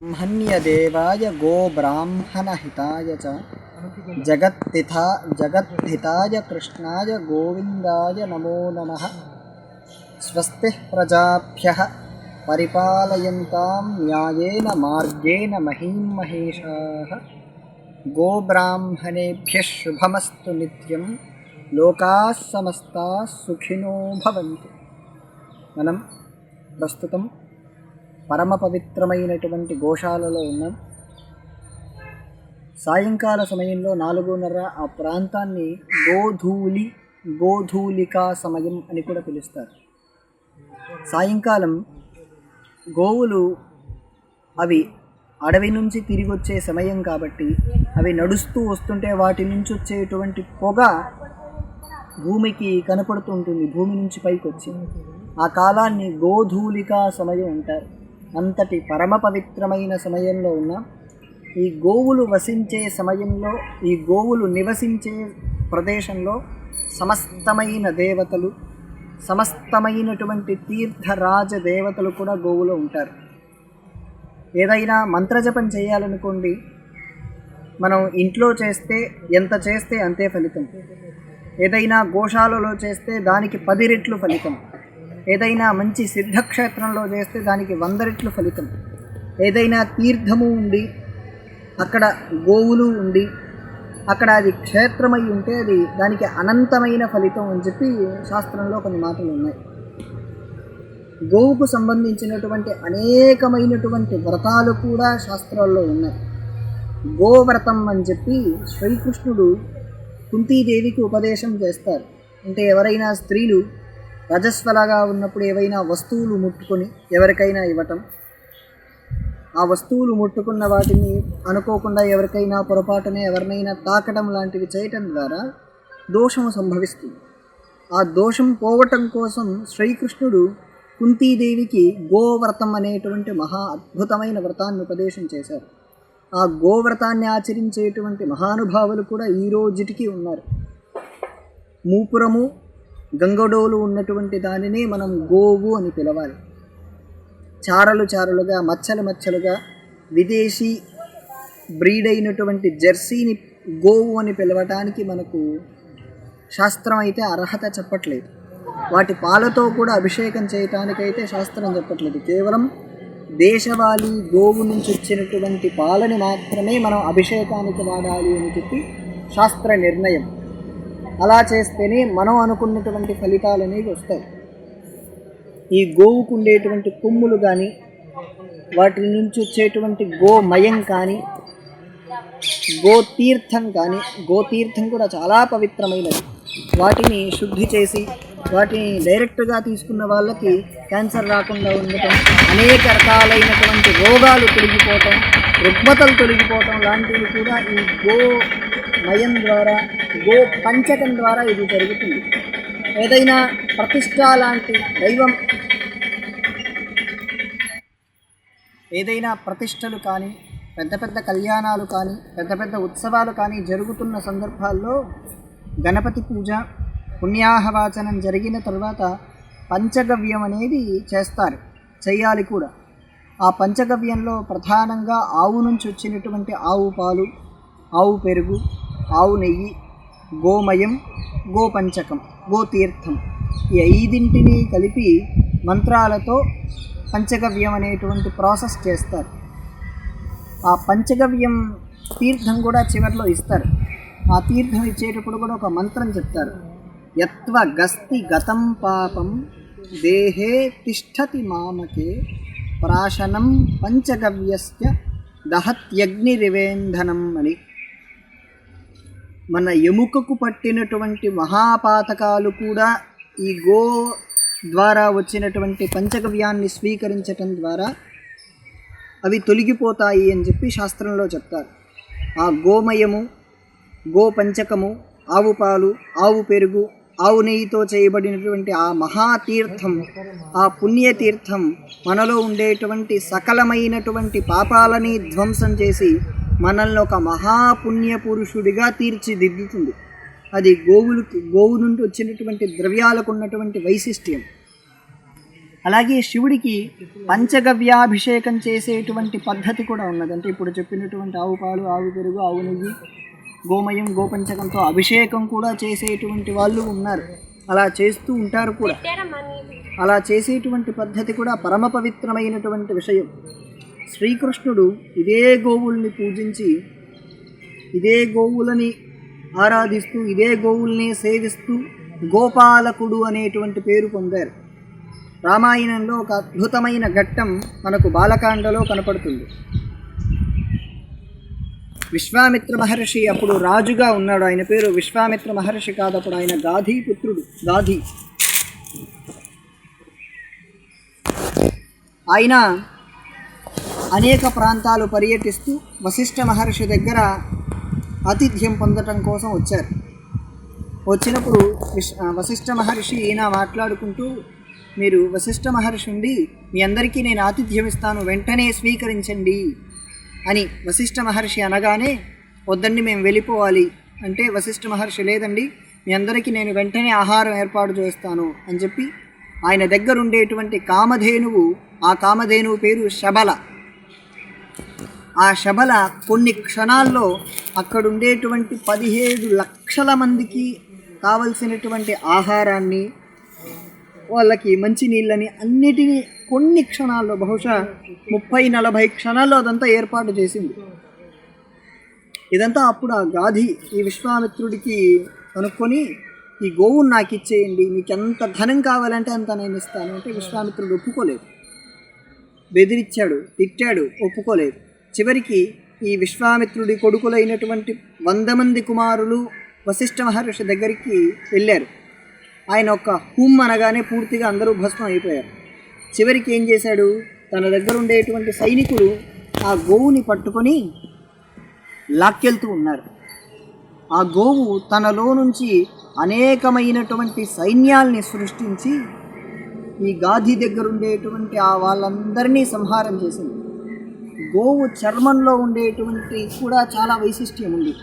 ब्रह्मण्यदेवाय गोब्राह्मणहिताय च जगद्धिताय कृष्णाय गोविन्दाय नमो नमः। स्वस्तिः प्रजाभ्यः परिपालयन्तां न्यायेन मार्गेण महीं महेशाः। गोब्राह्मणेभ्यः शुभमस्तु नित्यं लोकाः समस्ताः सुखिनो भवन्तु। మనం ప్రస్తుతం పరమ పవిత్రమైనటువంటి గోశాలలో ఉన్నాం. సాయంకాల సమయంలో 4:30 ఆ ప్రాంతాన్ని గోధూలికా సమయం అని కూడా పిలుస్తారు. సాయంకాలం గోవులు అవి అడవి నుంచి తిరిగి వచ్చే సమయం కాబట్టి అవి నడుస్తూ వస్తుంటే వాటి నుంచి వచ్చేటువంటి పొగ భూమికి కనపడుతూ ఉంటుంది, భూమి నుంచి పైకి వచ్చి. ఆ కాలాన్ని గోధూలికా సమయం అంటారు. అంతటి పరమ పవిత్రమైన సమయంలో ఉన్న ఈ గోవులు వసించే సమయంలో, ఈ గోవులు నివసించే ప్రదేశంలో సమస్తమైన దేవతలు, సమస్తమైనటువంటి తీర్థరాజ దేవతలు కూడా గోవులో ఉంటారు. ఏదైనా మంత్రజపం చేయాలనుకోండి, మనం ఇంట్లో చేస్తే ఎంత చేస్తే అంతే ఫలితం. ఏదైనా గోశాలలో చేస్తే దానికి 10 రెట్లు ఫలితం. ఏదైనా మంచి సిద్ధక్షేత్రంలో చేస్తే దానికి 100 రెట్లు ఫలితం. ఏదైనా తీర్థము ఉండి అక్కడ గోవులు ఉండి అక్కడ అది క్షేత్రమై ఉంటే అది దానికి అనంతమైన ఫలితం అని చెప్పి శాస్త్రంలో కొన్ని మాటలు ఉన్నాయి. గోవుకు సంబంధించినటువంటి అనేకమైనటువంటి వ్రతాలు కూడా శాస్త్రాల్లో ఉన్నాయి. గోవ్రతం అని చెప్పి శ్రీకృష్ణుడు కుంతీదేవికి ఉపదేశం చేస్తారు. అంటే ఎవరైనా స్త్రీలు రజస్వలగా ఉన్నప్పుడు ఏవైనా వస్తువులు ముట్టుకొని ఎవరికైనా ఇవ్వటం, ఆ వస్తువులు ముట్టుకున్న వాటిని అనుకోకుండా ఎవరికైనా పొరపాటునే ఎవరినైనా తాకడం లాంటివి చేయటం ద్వారా దోషము సంభవిస్తుంది. ఆ దోషం పోవటం కోసం శ్రీకృష్ణుడు కుంతీదేవికి గోవ్రతం అనేటువంటి మహా అద్భుతమైన వ్రతాన్ని ఉపదేశం చేశారు. ఆ గోవ్రతాన్ని ఆచరించేటువంటి మహానుభావులు కూడా ఈ రోజుటికి ఉన్నారు. మూపురము గంగడోలు ఉన్నటువంటి దానిని మనం గోవు అని పిలవాలి. చారలుగా మచ్చలుగా విదేశీ బ్రీడ్ అయినటువంటి జెర్సీని గోవు అని పిలవటానికి మనకు శాస్త్రం అయితే అర్హత చెప్పట్లేదు. వాటి పాలతో కూడా అభిషేకం చేయటానికైతే శాస్త్రం చెప్పట్లేదు. కేవలం దేశవాళీ గోవు నుంచి వచ్చినటువంటి పాలని మాత్రమే మనం అభిషేకానికి వాడాలి అని చెప్పి శాస్త్ర నిర్ణయం. అలా చేస్తేనే మనం అనుకున్నటువంటి ఫలితాలు అనేవి వస్తాయి. ఈ గోవుకు ఉండేటువంటి కొమ్ములు కానీ, వాటి నుంచి వచ్చేటువంటి గోమయం కానీ, గోతీర్థం కానీ, గోతీర్థం కూడా చాలా పవిత్రమైనది. వాటిని శుద్ధి చేసి వాటిని డైరెక్ట్గా తీసుకున్న వాళ్ళకి క్యాన్సర్ రాకుండా ఉండటం, అనేక రకాలైనటువంటి రోగాలు తొలగిపోవటం, రుగ్మతలు తొలగిపోవటం లాంటివి కూడా ఈ గోమయం ద్వారా, గో పంచకం ద్వారా ఇది జరుగుతుంది. ఏదైనా ప్రతిష్ట లాంటి దైవం, ఏదైనా ప్రతిష్టలు కానీ, పెద్ద పెద్ద కళ్యాణాలు కానీ, పెద్ద పెద్ద ఉత్సవాలు కానీ జరుగుతున్న సందర్భాల్లో గణపతి పూజ, పుణ్యాహవాచనం జరిగిన తర్వాత పంచగవ్యం అనేది చేయాలి కూడా. ఆ పంచగవ్యంలో ప్రధానంగా ఆవు నుంచి వచ్చినటువంటి ఆవు పాలు, ఆవు పెరుగు, ఆవు నెయ్యి, గోమయం, గోపంచకం, గోతీర్థం, ఈ 5ంటిని కలిపి మంత్రాలతో పంచగవ్యం అనేటువంటి ప్రాసెస్ చేస్తారు. ఆ పంచగవ్యం తీర్థం కూడా చివరిలో ఇస్తారు. ఆ తీర్థం ఇచ్చేటప్పుడు కూడా ఒక మంత్రం చెప్తారు. యత్వ గస్తి గతం పాపం దేహే తిష్టతి మామకే ప్రాశనం పంచగవ్యస్య దహత్యగ్నిరివేంధనం అని. మన ఎముకకు పట్టినటువంటి మహాపాతకాలు కూడా ఈ గో ద్వారా వచ్చినటువంటి పంచగవ్యాన్ని స్వీకరించటం ద్వారా అవి తొలగిపోతాయి అని చెప్పి శాస్త్రంలో చెప్తారు. ఆ గోమయము, గోపంచకము, ఆవు పాలు, ఆవు పెరుగు, ఆవు నెయ్యితో చేయబడినటువంటి ఆ మహాతీర్థం, ఆ పుణ్యతీర్థం మనలో ఉండేటువంటి సకలమైనటువంటి పాపాలని ధ్వంసం చేసి మనల్ని ఒక మహాపుణ్య పురుషుడిగా తీర్చిదిద్దుతుంది. అది గోవు నుండి వచ్చినటువంటి ద్రవ్యాలకు ఉన్నటువంటి వైశిష్ట్యం. అలాగే శివుడికి పంచగవ్యాభిషేకం చేసేటువంటి పద్ధతి కూడా ఉన్నది. అంటే ఇప్పుడు చెప్పినటువంటి ఆవు పాలు, ఆవు పెరుగు, ఆవు నెయ్యి, గోమయం, గోపంచకంతో అభిషేకం కూడా చేసేటువంటి వాళ్ళు ఉన్నారు. అలా చేస్తూ ఉంటారు కూడా. అలా చేసేటువంటి పద్ధతి కూడా పరమ పవిత్రమైనటువంటి విషయం. శ్రీకృష్ణుడు ఇదే గోవుల్ని పూజించి, ఇదే గోవులని ఆరాధిస్తూ, ఇదే గోవుల్ని సేవిస్తూ గోపాలకుడు అనేటువంటి పేరు పొందారు. రామాయణంలో ఒక అద్భుతమైన ఘట్టం మనకు బాలకాండలో కనపడుతుంది. విశ్వామిత్ర మహర్షి అప్పుడు రాజుగా ఉన్నాడు. ఆయన పేరు విశ్వామిత్ర మహర్షి కాదు, అప్పుడు ఆయన గాధీ పుత్రుడు. గాధీ ఆయన అనేక ప్రాంతాలు పర్యటిస్తూ వశిష్ఠ మహర్షి దగ్గర ఆతిథ్యం పొందటం కోసం వచ్చారు. వచ్చినప్పుడు వశిష్ఠ మహర్షి ఈయన మాట్లాడుకుంటూ, మీరు వశిష్ఠ మహర్షి ఉండి మీ అందరికీ నేను ఆతిథ్యం ఇస్తాను, వెంటనే స్వీకరించండి అని వశిష్ఠ మహర్షి అనగానే, వద్దండి మేము వెళ్ళిపోవాలి అంటే వశిష్ఠ మహర్షి లేదండి మీ అందరికీ నేను వెంటనే ఆహారం ఏర్పాటు చేస్తాను అని చెప్పి ఆయన దగ్గర ఉండేటువంటి కామధేనువు, ఆ కామధేనువు పేరు శబల. ఆ శబల కొన్ని క్షణాల్లో అక్కడుండేటువంటి 17 లక్షల మందికి కావలసినటువంటి ఆహారాన్ని, వాళ్ళకి మంచినీళ్ళని అన్నిటినీ కొన్ని క్షణాల్లో, బహుశా 30-40 క్షణాల్లో అదంతా ఏర్పాటు చేసింది. ఇదంతా అప్పుడు ఆ గాధి ఈ విశ్వామిత్రుడికి కనుక్కొని, ఈ గోవును నాకు ఇచ్చేయండి, మీకు ఎంత ధనం కావాలంటే అంత నేను ఇస్తాను అంటే విశ్వామిత్రుడు ఒప్పుకోలేదు. బెదిరించాడు, తిట్టాడు, ఒప్పుకోలేదు. చివరికి ఈ విశ్వామిత్రుడి కొడుకులైనటువంటి 100 మంది కుమారులు వశిష్ఠ మహర్షి దగ్గరికి వెళ్ళారు. ఆయన ఒక హుమ్ అనగానే పూర్తిగా అందరూ భస్మం అయిపోయారు. చివరికి ఏం చేశాడు, తన దగ్గర ఉండేటువంటి సైనికులు ఆ గోవుని పట్టుకొని లాక్కెళ్తూ ఉన్నారు. ఆ గోవు తనలో నుంచి అనేకమైనటువంటి సైన్యాల్ని సృష్టించి ఈ గాధి దగ్గర ఉండేటువంటి ఆ వాళ్ళందరినీ సంహారం చేసింది. గోవు చర్మంలో ఉండేటువంటి కూడా చాలా వైశిష్ట్యం ఉంది.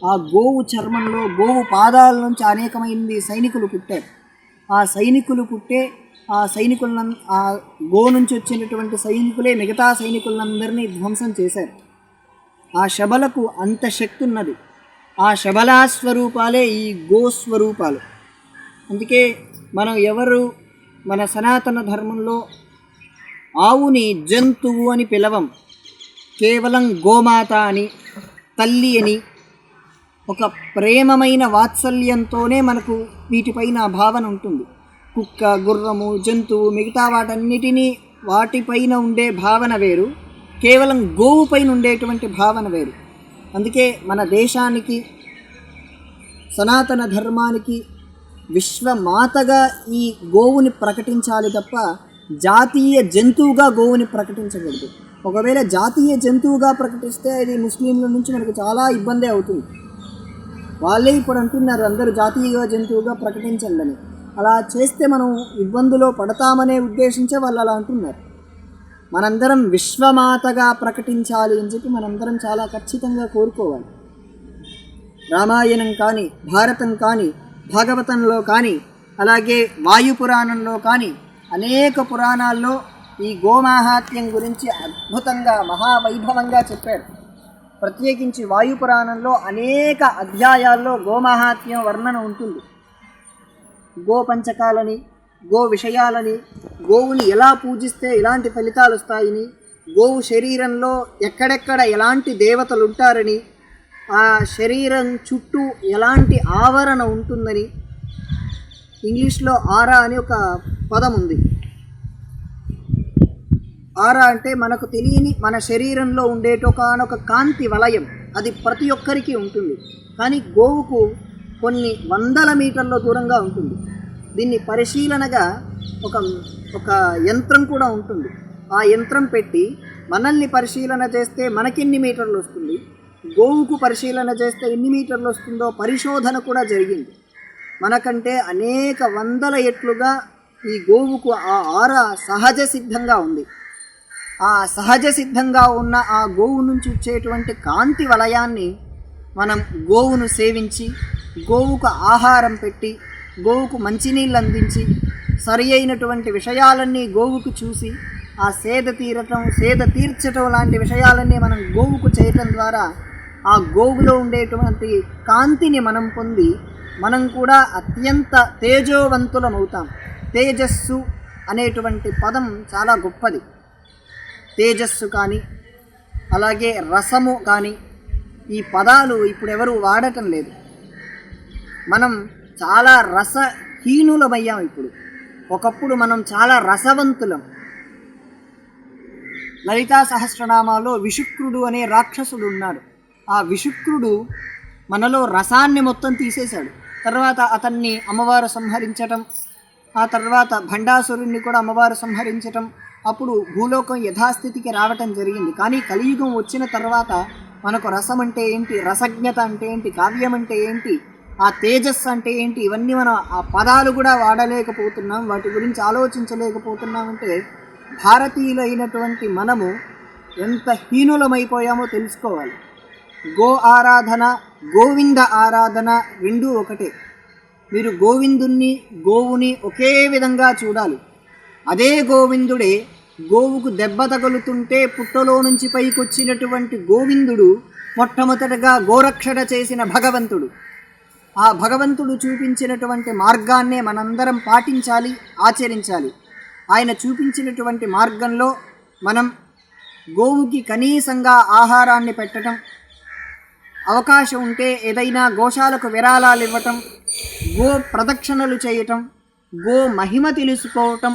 ఆ గోవు చర్మంలో, గోవు పాదాల నుంచి అనేకమైనది సైనికులు పుట్టారు. ఆ సైనికులు పుట్టే ఆ సైనికులను, ఆ గో నుంచి వచ్చినటువంటి సైనికులే మిగతా సైనికులందరినీ ధ్వంసం చేశారు. ఆ శబలకు అంత శక్తి ఉన్నది. ఆ శబలా స్వరూపాలే ఈ గోస్వరూపాలు. అందుకే మనం ఎవరు మన సనాతన ధర్మంలో ఆవుని జంతువు అని పిలవం, కేవలం గోమాత అని, తల్లి అని, ఒక ప్రేమమైన వాత్సల్యంతోనే మనకు వీటిపైన భావన ఉంటుంది. కుక్క, గుర్రము, జంతువు, మిగతా వాటన్నిటినీ వాటిపైన ఉండే భావన వేరు, కేవలం గోవు పైన ఉండేటువంటి భావన వేరు. అందుకే మన దేశానికి, సనాతన ధర్మానికి విశ్వమాతగా ఈ గోవుని ప్రకటించాలి తప్ప జాతీయ జంతువుగా గోవుని ప్రకటించకూడదు. ఒకవేళ జాతీయ జంతువుగా ప్రకటిస్తే అది ముస్లింల నుంచి మనకు చాలా ఇబ్బంది అవుతుంది. వాళ్ళే ఇప్పుడు అంటున్నారు అందరూ జాతీయ జంతువుగా ప్రకటించండి అని. అలా చేస్తే మనం ఇబ్బందులో పడతామనే ఉద్దేశించే వాళ్ళు అలా అంటున్నారు. మనందరం విశ్వమాతగా ప్రకటించాలి అని చెప్పి మనందరం చాలా ఖచ్చితంగా కోరుకోవాలి. రామాయణం కానీ, భారతం కానీ, భాగవతంలో కానీ, అలాగే వాయుపురాణంలో కానీ అనేక పురాణాల్లో ఈ గోమాహాత్మ్యం గురించి అద్భుతంగా మహావైభవంగా చెప్పారు. ప్రత్యేకించి వాయుపురాణంలో అనేక అధ్యాయాల్లో గోమాహాత్మ్యం వర్ణన ఉంటుంది. గో పంచకాలని, గో విషయాలని, గోవుని ఎలా పూజిస్తే ఎలాంటి ఫలితాలు వస్తాయని, గోవు శరీరంలో ఎక్కడెక్కడ ఎలాంటి దేవతలు ఉంటారని, ఆ శరీరం చుట్టూ ఎలాంటి ఆవరణ ఉంటుందని. ఇంగ్లీష్లో ఆరా అని ఒక పదం ఉంది. ఆరా అంటే మనకు తెలియని మన శరీరంలో ఉండేటొక కాంతి వలయం, అది ప్రతి ఒక్కరికి ఉంటుంది. కానీ గోవుకు కొన్ని 100 మీటర్ల దూరంగా ఉంటుంది. దీన్ని పరిశీలనగా ఒక యంత్రం కూడా ఉంటుంది. ఆ యంత్రం పెట్టి మనల్ని పరిశీలన చేస్తే మనకెన్ని మీటర్లు వస్తుంది, గోవుకు పరిశీలన చేస్తే ఎన్ని మీటర్లు వస్తుందో పరిశోధన కూడా జరిగింది. మనకంటే అనేక 100 రెట్లుగా ఈ గోవుకు ఆ ఆర సహజ సిద్ధంగా ఉంది. ఆ సహజ సిద్ధంగా ఉన్న ఆ గోవు నుంచి వచ్చేటువంటి కాంతి వలయాన్ని మనం గోవును సేవించి, గోవుకు ఆహారం పెట్టి, గోవుకు మంచినీళ్ళు అందించి, సరి అయినటువంటి విషయాలన్నీ గోవుకు చూసి ఆ సేద తీర్చటం లాంటి విషయాలన్నీ మనం గోవుకు చేయటం ద్వారా ఆ గోవులో ఉండేటువంటి కాంతిని మనం పొంది మనం కూడా అత్యంత తేజోవంతులమవుతాం. తేజస్సు అనేటువంటి పదం చాలా గొప్పది. తేజస్సు కానీ అలాగే రసము కానీ ఈ పదాలు ఇప్పుడు ఎవరు వాడటం లేదు. మనం చాలా రసహీనులమయ్యాం ఇప్పుడు. ఒకప్పుడు మనం చాలా రసవంతులం. లలితా సహస్రనామాలో విశుక్రుడు అనే రాక్షసుడు ఉన్నాడు. ఆ విశుక్రుడు మనలో రసాన్ని మొత్తం తీసేశాడు. తర్వాత అతన్ని అమ్మవారు సంహరించటం, ఆ తర్వాత భండాసురుణ్ణి కూడా అమ్మవారు సంహరించటం, అప్పుడు భూలోకం యథాస్థితికి రావటం జరిగింది. కానీ కలియుగం వచ్చిన తర్వాత మనకు రసం అంటే ఏంటి, రసజ్ఞత అంటే ఏంటి, కావ్యం అంటే ఏంటి, ఆ తేజస్సు అంటే ఏంటి, ఇవన్నీ మనం ఆ పదాలు కూడా వాడలేకపోతున్నాం, వాటి గురించి ఆలోచించలేకపోతున్నామంటే భారతీయులైనటువంటి మనము ఎంత హీనులమైపోయామో తెలుసుకోవాలి. గో ఆరాధన, గోవింద ఆరాధన రెండూ ఒకటే. మీరు గోవిందుణ్ణి గోవుని ఒకే విధంగా చూడాలి. అదే గోవిందుడే గోవుకు దెబ్బ తగులుతుంటే పుట్టలో నుంచి పైకొచ్చినటువంటి గోవిందుడు మొట్టమొదటగా గోరక్షణ చేసిన భగవంతుడు. ఆ భగవంతుడు చూపించినటువంటి మార్గాన్నే మనందరం పాటించాలి, ఆచరించాలి. ఆయన చూపించినటువంటి మార్గంలో మనం గోవుకి కనీసంగా ఆహారాన్ని పెట్టడం, అవకాశం ఉంటే ఏదైనా గోశాలకు విరాళాలు ఇవ్వటం, గో ప్రదక్షిణలు చేయటం, గో మహిమ తెలుసుకోవటం,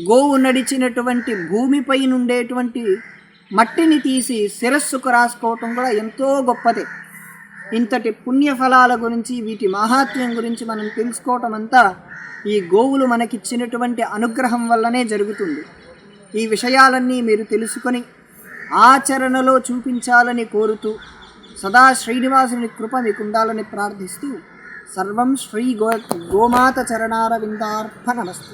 గోవు నడిచినటువంటి భూమిపై నుండేటువంటి మట్టిని తీసి శిరస్సుకు రాసుకోవటం కూడా ఎంతో గొప్పదే. ఇంతటి పుణ్యఫలాల గురించి, వీటి మహాత్మ్యం గురించి మనం తెలుసుకోవటం అంతా ఈ గోవులు మనకిచ్చినటువంటి అనుగ్రహం వల్లనే జరుగుతుంది. ఈ విషయాలన్నీ మీరు తెలుసుకొని ఆచరణలో చూపించాలని కోరుతూ సదా శ్రీనివాసుని కృప మీకు ఉండాలని ప్రార్థిస్తూ సర్వం శ్రీ గోమాత చరణారవిందార్పణమస్తు.